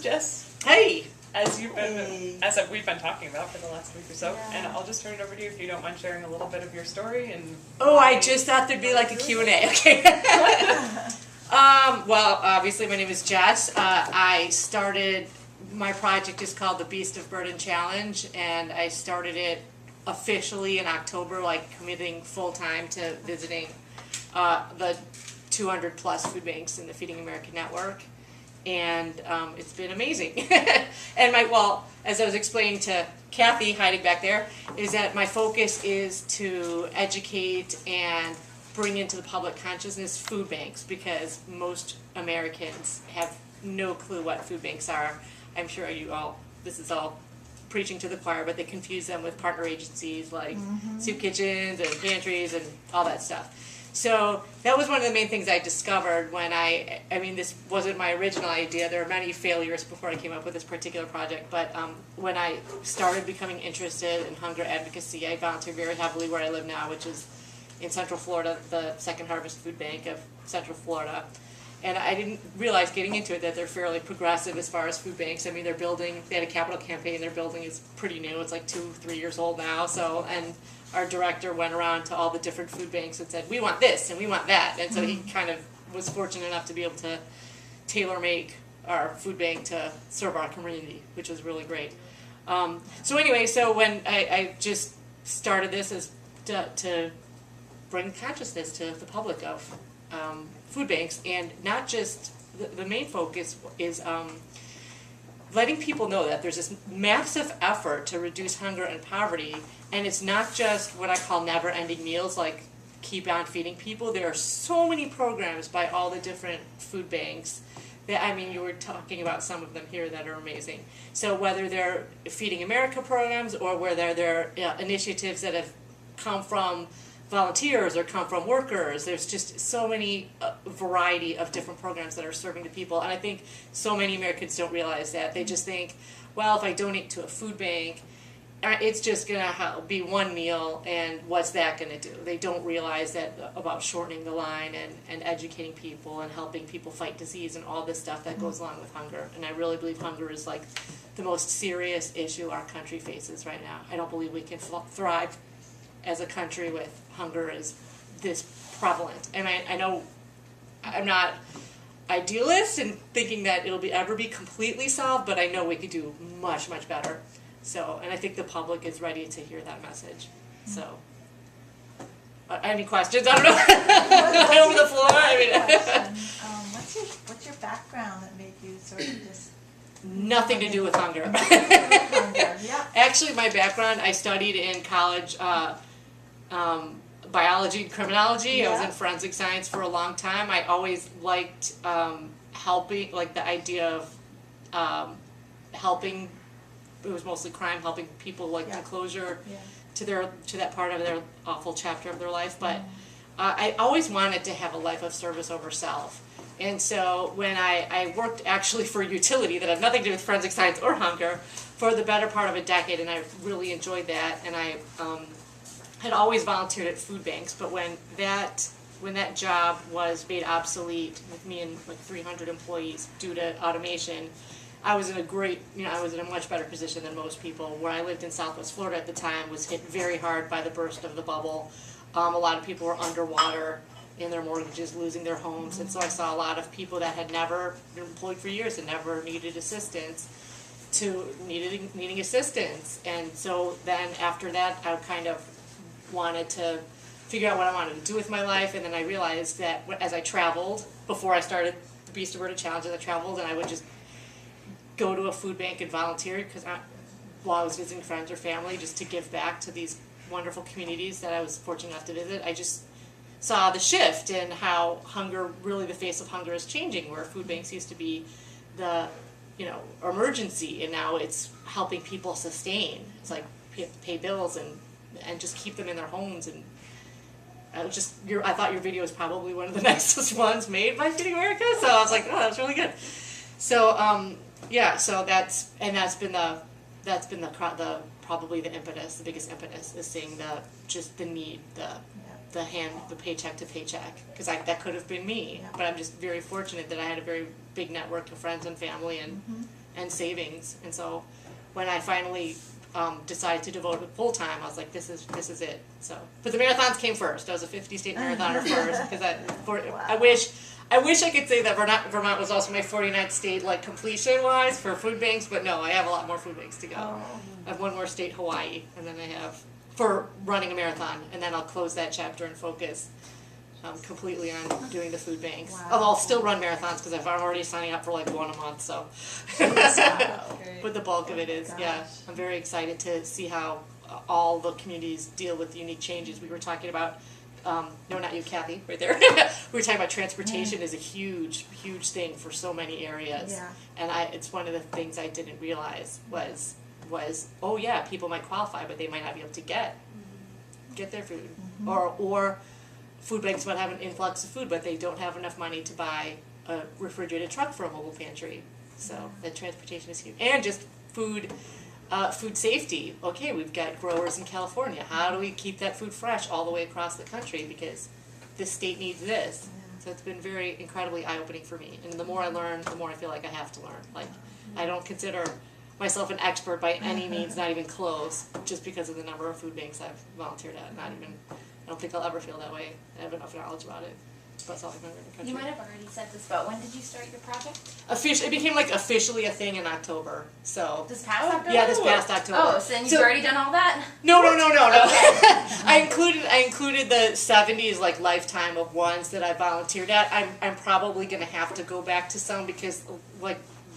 Jess. Hey! As we've been talking about for the last week or so, Yeah. and I'll just turn it over to you if you don't mind sharing a little bit of your story and. Oh, I just thought there'd be like a Q&A. Okay. Well, obviously my name is Jess. I started, my project is called the Beast of Burden Challenge, and I started it officially in October, like committing full time to visiting the 200 plus food banks in the Feeding America network. And it's been amazing. And as I was explaining to Kathy hiding back there, is that my focus is to educate and bring into the public consciousness food banks, because most Americans have no clue what food banks are. I'm sure this is all preaching to the choir, but they confuse them with partner agencies like soup kitchens and pantries and all that stuff. So that was one of the main things I discovered when I mean, this wasn't my original idea. There were many failures before I came up with this particular project. But when I started becoming interested in hunger advocacy, I volunteer very heavily where I live now, which is in Central Florida, the Second Harvest Food Bank of Central Florida. And I didn't realize getting into it that they're fairly progressive as far as food banks. I mean, they had a capital campaign. Their building is pretty new. It's like 2-3 years old now. And our director went around to all the different food banks and said, we want this and we want that. And so he kind of was fortunate enough to be able to tailor make our food bank to serve our community, which was really great. So when I just started this as to bring consciousness to the public of food banks, and not just, the main focus is letting people know that there's this massive effort to reduce hunger and poverty, and it's not just what I call never-ending meals, like keep on feeding people. There are so many programs by all the different food banks that, I mean, you were talking about some of them here that are amazing. So whether they're Feeding America programs or whether they're initiatives that have come from volunteers or come from workers, there's just so many variety of different programs that are serving the people. And I think so many Americans don't realize that. They just think, well, if I donate to a food bank, it's just going to be one meal, and what's that going to do? They don't realize that about shortening the line and educating people and helping people fight disease and all this stuff that goes along with hunger. And I really believe hunger is like the most serious issue our country faces right now. I don't believe we can thrive as a country with hunger is this prevalent. And I know I'm not idealist in thinking that it'll ever be completely solved, but I know we could do much, much better. So, and I think the public is ready to hear that message. So, any questions? I don't know. Over the floor. What's your background that made you sort of just... Nothing to do with hunger. Yeah. Actually, my background, I studied in college biology and criminology. Yeah. I was in forensic science for a long time. I always liked helping, like the idea of helping. It was mostly crime, helping people like the closure to that part of their awful chapter of their life. But I always wanted to have a life of service over self. And so when I worked actually for utility that had nothing to do with forensic science or hunger for the better part of a decade, and I really enjoyed that, and I had always volunteered at food banks, but when that job was made obsolete with me and like 300 employees due to automation, I was in a much better position than most people. Where I lived in Southwest Florida at the time was hit very hard by the burst of the bubble. A lot of people were underwater in their mortgages, losing their homes, and so I saw a lot of people that had never been employed for years and never needed assistance needing assistance. And so then after that, I kind of wanted to figure out what I wanted to do with my life, and then I realized that as I traveled, before I started the Beast of Burden Challenge, I traveled and I would just go to a food bank and volunteer while I was visiting friends or family, just to give back to these wonderful communities that I was fortunate enough to visit. I just saw the shift in how hunger, really the face of hunger is changing, where food banks used to be the emergency, and now it's helping people sustain. It's like pay bills and just keep them in their homes. And I thought your video was probably one of the nicest ones made by Feeding America, so I was like, oh, that's really good. So so that's been the probably the impetus, the biggest impetus, is seeing the need, the paycheck to paycheck, because that could have been me, but I'm just very fortunate that I had a very big network of friends and family and and savings. And so when I finally decided to devote it full time, I was like, this is it. So, but the marathons came first. I was a 50-state marathoner first because I wish I could say that Vermont was also my 49th state, like completion wise for food banks, but no, I have a lot more food banks to go. Oh. I have one more state, Hawaii, and then I have for running a marathon, and then I'll close that chapter and focus completely on doing the food banks. Wow. Although I'll still run marathons because I'm already signing up for like one a month. So, Wow. but the bulk of it is, yeah. Gosh. I'm very excited to see how all the communities deal with unique changes. We were talking about, no, not you, Kathy, right there. We were talking about transportation is a huge, huge thing for so many areas. Yeah. And it's one of the things I didn't realize was oh yeah, people might qualify, but they might not be able to get their food, or food banks might have an influx of food, but they don't have enough money to buy a refrigerated truck for a mobile pantry. So the transportation is huge, and just food safety. Okay, we've got growers in California. How do we keep that food fresh all the way across the country because this state needs this? So it's been very incredibly eye-opening for me. And the more I learn, the more I feel like I have to learn. Like I don't consider myself an expert by any means, not even close, just because of the number of food banks I've volunteered at. I don't think I'll ever feel that way. I have enough knowledge about it. That's all I've learned in the country. You might have already said this, but when did you start your project? It became like officially a thing in October. So This past October? yeah, this past October. Oh, so then you've already done all that? No. I included the 70s like lifetime of ones that I volunteered at. I'm probably gonna have to go back to some because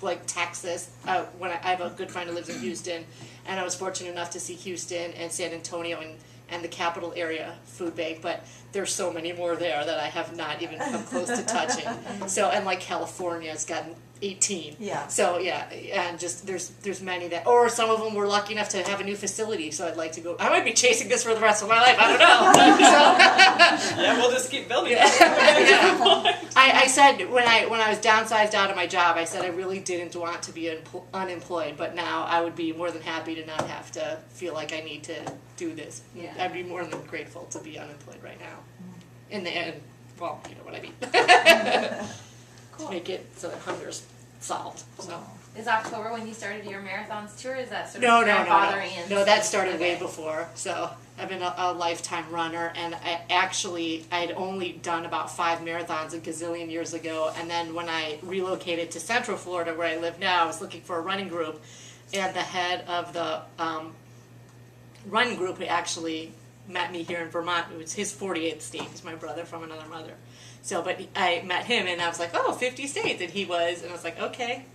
like Texas, when I have a good friend who lives in Houston, and I was fortunate enough to see Houston and San Antonio and the capital area food bank, but there's so many more there that I have not even come close to touching. So, and like California's gotten 18. Yeah. So yeah, and just there's many that, or some of them were lucky enough to have a new facility. So I'd like to go. I might be chasing this for the rest of my life. I don't know. Yeah, we'll just keep building. I said when I was downsized out of my job, I said I really didn't want to be unemployed, but now I would be more than happy to not have to feel like I need to do this. Yeah. I'd be more than grateful to be unemployed right now. In the end, well, you know what I mean. Cool. Make it so that hunger's solved. So. Is October when you started your marathons tour? Is that sort No, of grandfathering in? No, that started way Okay. before. So I've been a lifetime runner, and I'd only done about 5 marathons a gazillion years ago. And then when I relocated to Central Florida, where I live now, I was looking for a running group, and the head of the running group who actually met me here in Vermont. It was his 48th state. He's my brother from another mother. So, but I met him, and I was like, oh, 50 states, and he was, and I was like, okay.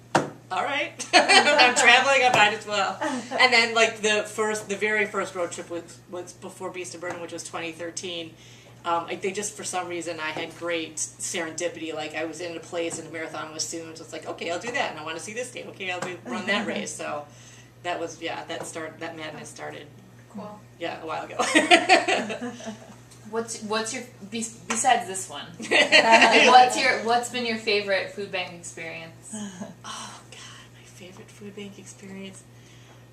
All right, I'm traveling. I might as well. And then, like the very first road trip was before Beast of Burden, which was 2013. They just, for some reason, I had great serendipity. Like I was in a place, and a marathon was soon. So it's like, okay, I'll do that, and I want to see this state. Okay, I'll run that race. So that was that madness started. Cool. Yeah, a while ago. What's your besides this one? What's been your favorite food bank experience? Oh God, my favorite food bank experience.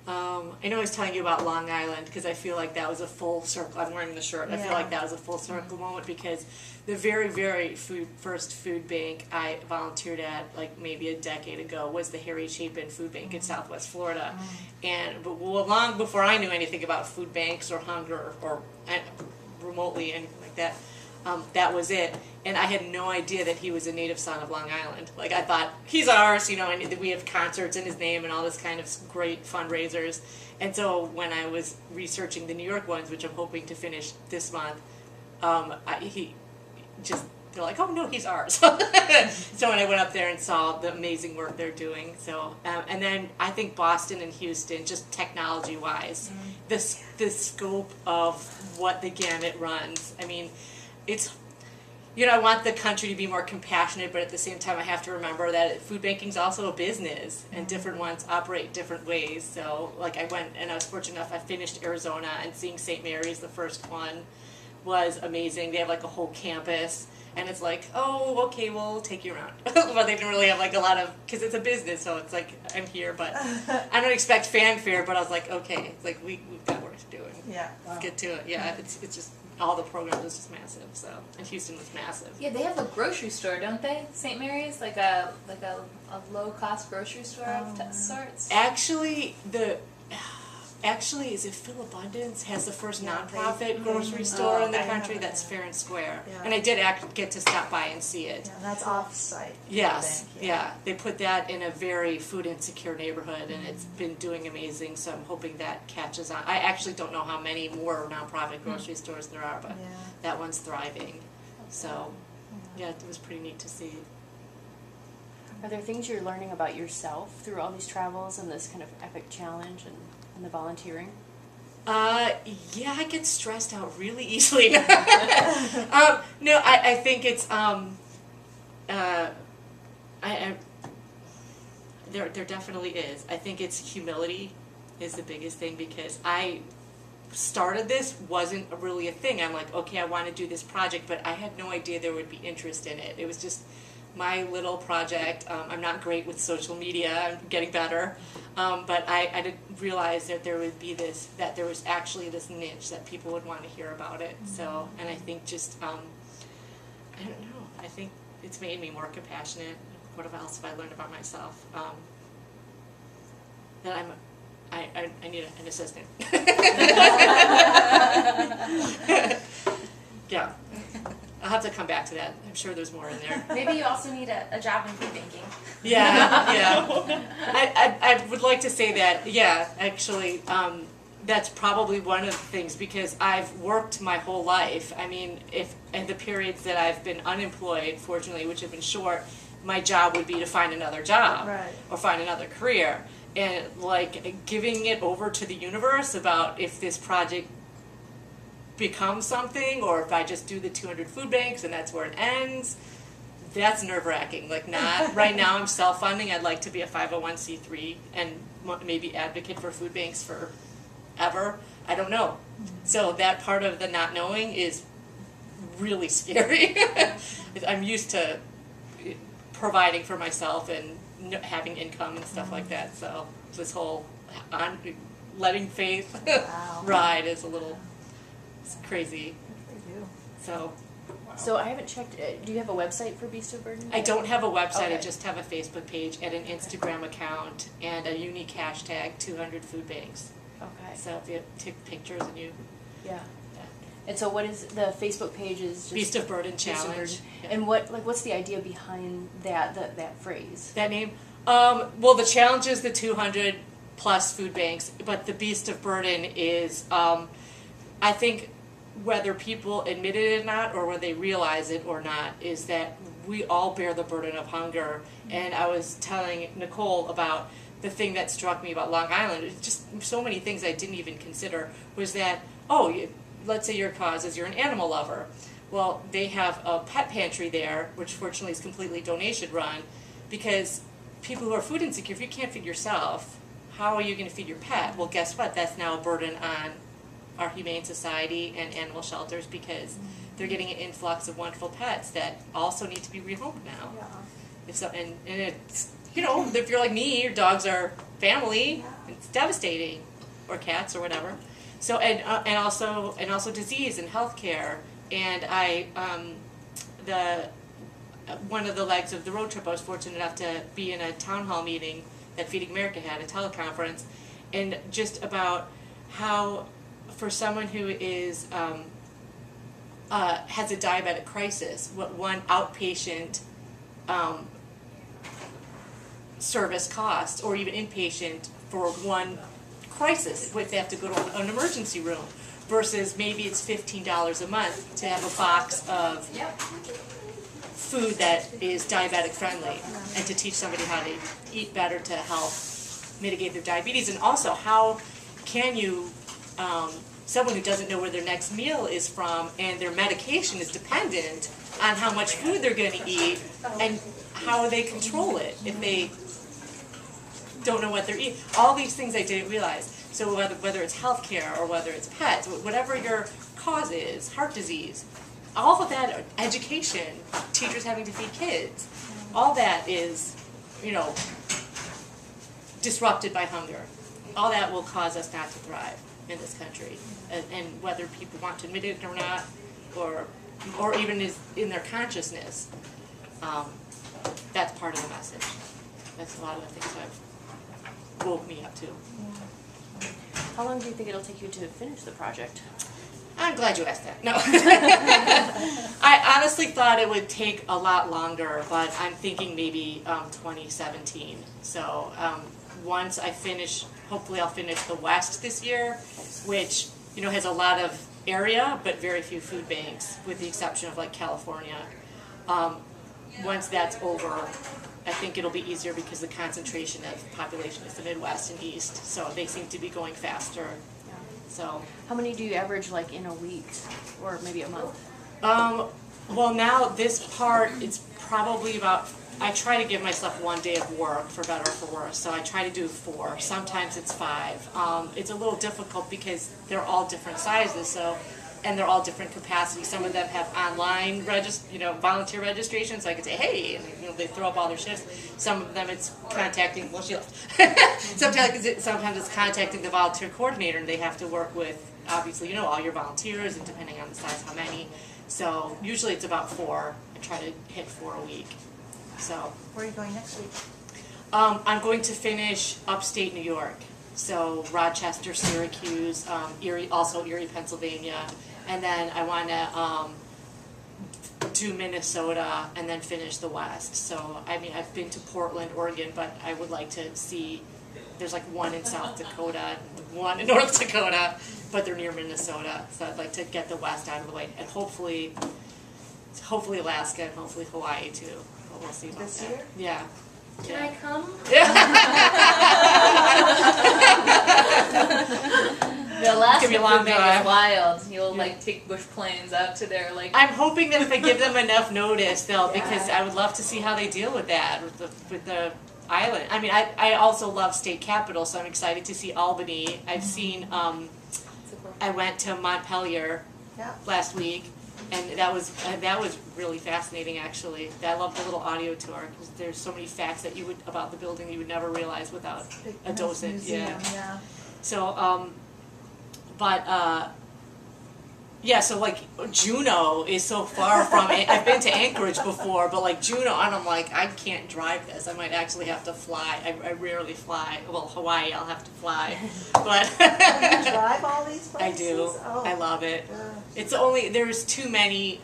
I know I was telling you about Long Island because I feel like that was a full circle. I'm wearing the shirt. I feel like that was a full circle moment because the very, very first food bank I volunteered at, like maybe a decade ago, was the Harry Chapin Food Bank in Southwest Florida. But long before I knew anything about food banks or hunger or remotely anything like that, that was it. And I had no idea that he was a native son of Long Island. Like I thought, he's ours, and we have concerts in his name and all this kind of great fundraisers. And so when I was researching the New York ones, which I'm hoping to finish this month, they're like, oh no, he's ours. So when I went up there and saw the amazing work they're doing, and then I think Boston and Houston, just technology wise, the scope of what the gamut runs. I mean, it's, I want the country to be more compassionate, but at the same time I have to remember that food banking is also a business, and different ones operate different ways. So like I went, and I was fortunate enough, I finished Arizona, and seeing St. Mary's, the first one, was amazing. They have like a whole campus, and it's like, oh, okay, we'll take you around. But they didn't really have like a lot of, because it's a business, so it's like, I'm here, but I don't expect fanfare, but I was like, okay, it's like we've got work to do, and Yeah. let's get to it. Yeah, it's just all the programs was just massive. So, and Houston was massive. Yeah, they have a grocery store, don't they? St. Mary's, like a low cost grocery store of sorts. Actually, is it Phil Abundance has the first Yeah, nonprofit grocery store in the I know country? that. That's fair and square. Yeah. And I did get to stop by and see it. Yeah, that's off-site. Yes, Foodbank, yeah. They put that in a very food insecure neighborhood, and it's been doing amazing. So I'm hoping that catches on. I actually don't know how many more nonprofit grocery stores there are, but Yeah. that one's thriving. So yeah, it was pretty neat to see. Are there things you're learning about yourself through all these travels and this kind of epic challenge and the volunteering? Yeah, I get stressed out really easily. No, I think it's there definitely is. I think it's humility is the biggest thing, because I started this wasn't really a thing. I'm like, okay, I want to do this project, but I had no idea there would be interest in it. It was just my little project. I'm not great with social media. I'm getting better. But I didn't realize that there would be that there was actually this niche that people would want to hear about it. So, and I think just, I don't know, I think it's made me more compassionate. What else have I learned about myself? That I need an assistant. Yeah. I'll have to come back to that. I'm sure there's more in there. Maybe you also need a job in food banking. Yeah. I would like to say that, yeah, actually, that's probably one of the things, because I've worked my whole life. I mean, in the periods that I've been unemployed, fortunately, which have been short, my job would be to find another job Right. or find another career. And like giving it over to the universe about if this project become something, or if I just do the 200 food banks and that's where it ends, that's nerve-wracking. Like, not right now. I'm self-funding. I'd like to be a 501c3 and maybe advocate for food banks forever. I don't know. So that part of the not knowing is really scary. I'm used to providing for myself and having income and stuff like that. So this whole letting faith Wow. ride is a little crazy. Good for you. So So I haven't checked. Do you have a website for Beast of Burden? I don't have a website. I Okay. just have a Facebook page and an Instagram account and a unique hashtag 200 food banks. Okay. So if you take pictures and you Yeah. And so what is the Facebook page? Is just Beast of Burden Beast of Challenge. Burden. Yeah. And what's the idea behind that phrase? That name? Well, the challenge is the 200 plus food banks, but the Beast of Burden is, I think, whether people admit it or not, or whether they realize it or not, is that we all bear the burden of hunger. And I was telling Nicole about the thing that struck me about Long Island. It's just so many things I didn't even consider, was that, let's say your cause is you're an animal lover. Well, they have a pet pantry there, which fortunately is completely donation run, because people who are food insecure, if you can't feed yourself, how are you going to feed your pet? Well, guess what? That's now a burden on our Humane Society and animal shelters, because they're getting an influx of wonderful pets that also need to be rehomed now. Yeah. And it's, if you're like me, your dogs are family, it's devastating, or cats or whatever. So and also disease and healthcare. And one of the legs of the road trip, I was fortunate enough to be in a town hall meeting that Feeding America had, a teleconference, and just about how, for someone who is has a diabetic crisis, what one outpatient service costs, or even inpatient for one crisis, if they have to go to an emergency room, versus maybe it's $15 a month to have a box of food that is diabetic friendly, and to teach somebody how to eat better to help mitigate their diabetes. And also, how can you, someone who doesn't know where their next meal is from and their medication is dependent on how much food they're going to eat, and how they control it if they don't know what they're eating. All these things I didn't realize. So whether it's healthcare or whether it's pets, whatever your cause is, heart disease, all of that, education, teachers having to feed kids, all that is, disrupted by hunger. All that will cause us not to thrive. in this country, and whether people want to admit it or not, or even is in their consciousness, that's part of the message. That's a lot of the things that woke me up to. How long do you think it'll take you to finish the project? I'm glad you asked that. No. I honestly thought it would take a lot longer, but I'm thinking maybe 2017. So once I finish, hopefully I'll finish the West this year, which, you know, has a lot of area, but very few food banks, with the exception of like California. Once that's over, I think it'll be easier because the concentration of population is the Midwest and East, so they seem to be going faster. So, How many do you average like in a week or maybe a month? well, now this part, it's probably about, I try to give myself 1 day of work, for better or for worse, so I try to do 4. Sometimes it's 5. It's a little difficult because they're all different sizes, so, and they're all different capacities. Some of them have online volunteer registration, so I can say, hey, and they throw up all their shifts. Some of them it's contacting, well, she left. Sometimes it's contacting the volunteer coordinator, and they have to work with, obviously, all your volunteers, and depending on the size, how many. So usually it's about 4. I try to hit 4 a week. So. Where are you going next week? I'm going to finish upstate New York. So Rochester, Syracuse, Erie, Pennsylvania, and then I want to do Minnesota and then finish the West. So I mean, I've been to Portland, Oregon, but I would like to see. There's like one in South Dakota, one in North Dakota, but they're near Minnesota. So I'd like to get the West out of the way, and hopefully Alaska and hopefully Hawaii too. But we'll see about This that. year? Yeah. Can I come? The Alaska Give me a long food bank drive. is wild. You'll like take bush planes out to their like. I'm hoping that if I give them enough notice, they'll, Yeah. because I would love to see how they deal with that, with the island. I mean, I also love state capitals, so I'm excited to see Albany. I've seen, I went to Montpelier Yeah. last week, and that was really fascinating, actually. I love the little audio tour, because there's so many facts that about the building you would never realize without a Nice docent. museum, yeah. So, yeah, so like Juneau is so far from it. I've been to Anchorage before, but like Juneau, and I'm like, I can't drive this. I might actually have to fly. I rarely fly. Well, Hawaii, I'll have to fly. But You drive all these I places? do. Oh. I love it. Yeah. There's too many,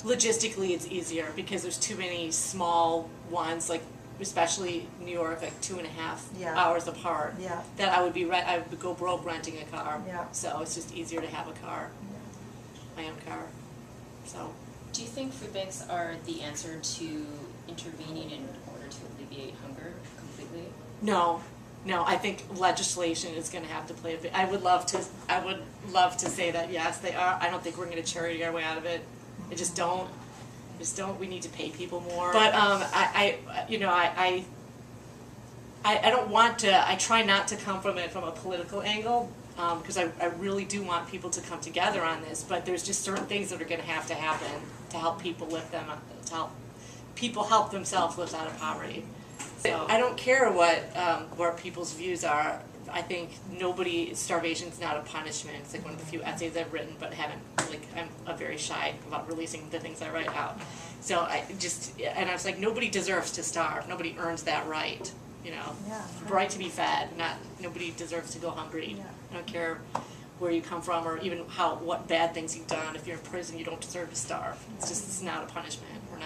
logistically it's easier because there's too many small ones, like especially New York, like 2.5 Yeah. hours apart. Yeah. That I would go broke renting a car. Yeah. So it's just easier to have a car, my own car. So Do you think food banks are the answer to intervening in order to alleviate hunger completely? no, I think legislation is going to have to play a bit. I would love to say that yes, they are. I don't think we're going to charity our way out of it. I just don't. We need to pay people more. But I don't want to. I try not to come from it from a political angle, because I really do want people to come together on this. But there's just certain things that are going to happen to help people to help people help themselves lift out of poverty. So I don't care what people's views are. I think starvation's not a punishment. It's like one of the few essays I've written, but I'm very shy about releasing the things I write out. So I was like, nobody deserves to starve. Nobody earns that right, Yeah. right to be fed. Nobody deserves to go hungry. Yeah. I don't care where you come from or even what bad things you've done. If you're in prison, you don't deserve to starve. It's not a punishment. We're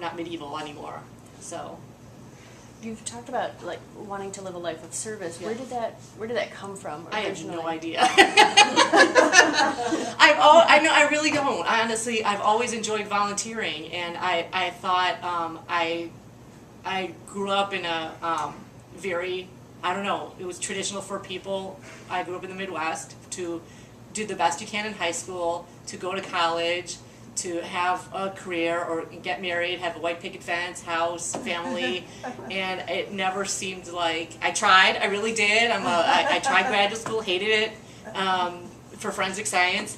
not medieval anymore. So. You've talked about like wanting to live a life of service. Yeah. Where did that come from I have originally? no idea. I really don't. Honestly, I've always enjoyed volunteering, and I thought I grew up in a very, it was traditional for people. I grew up in the Midwest to do the best you can in high school, to go to college, to have a career or get married, have a white picket fence, house, family, and it never seemed like, I really did. I tried graduate school, hated it, for forensic science,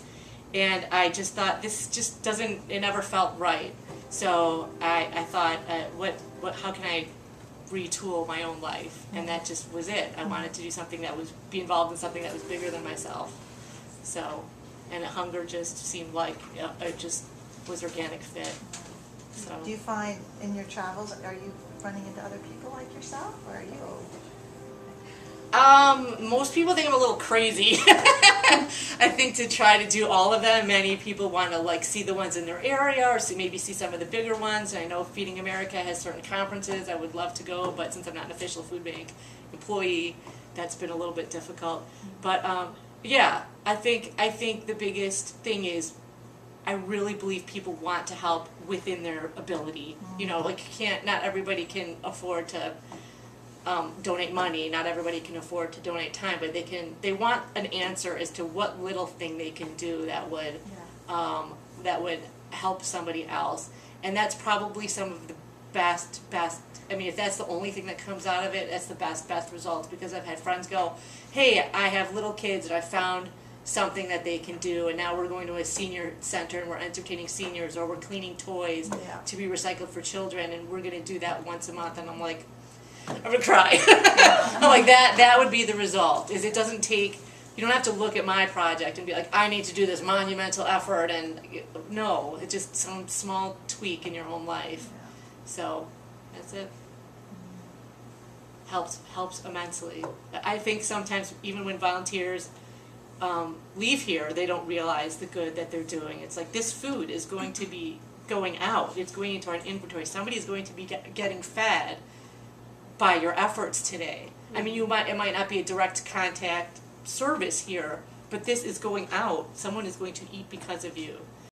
and I just thought this just it never felt right. So I thought, how can I retool my own life, and that just was it. I wanted to do something that was, be involved in something that was bigger than myself. So, and hunger just seemed like it just was organic fit. So. Do you find in your travels, are you running into other people like yourself, or are you? Most people think I'm a little crazy. I think to try to do all of them, many people want to like see the ones in their area or maybe see some of the bigger ones. I know Feeding America has certain conferences I would love to go, but since I'm not an official food bank employee, that's been a little bit difficult. But yeah, I think the biggest thing is I really believe people want to help within their ability. You know, like not everybody can afford to donate money. Not everybody can afford to donate time, but they want an answer as to what little thing they can do that would help somebody else. And that's probably some of the best, I mean, if that's the only thing that comes out of it, that's the best results, because I've had friends go, hey, I have little kids and I found something that they can do, and now we're going to a senior center and we're entertaining seniors, or we're cleaning toys to be recycled for children, and we're going to do that once a month. And I'm like, I'm gonna cry. I'm like, that would be the result. Is it doesn't take, you don't have to look at my project and be like, I need to do this monumental effort, and no, it's just some small tweak in your own life. So that's it. Helps immensely. I think sometimes even when volunteers leave here, they don't realize the good that they're doing. It's like, this food is going to be going out. It's going into our inventory. Somebody is going to be getting fed by your efforts today. I mean, it might not be a direct contact service here, but this is going out. Someone is going to eat because of you.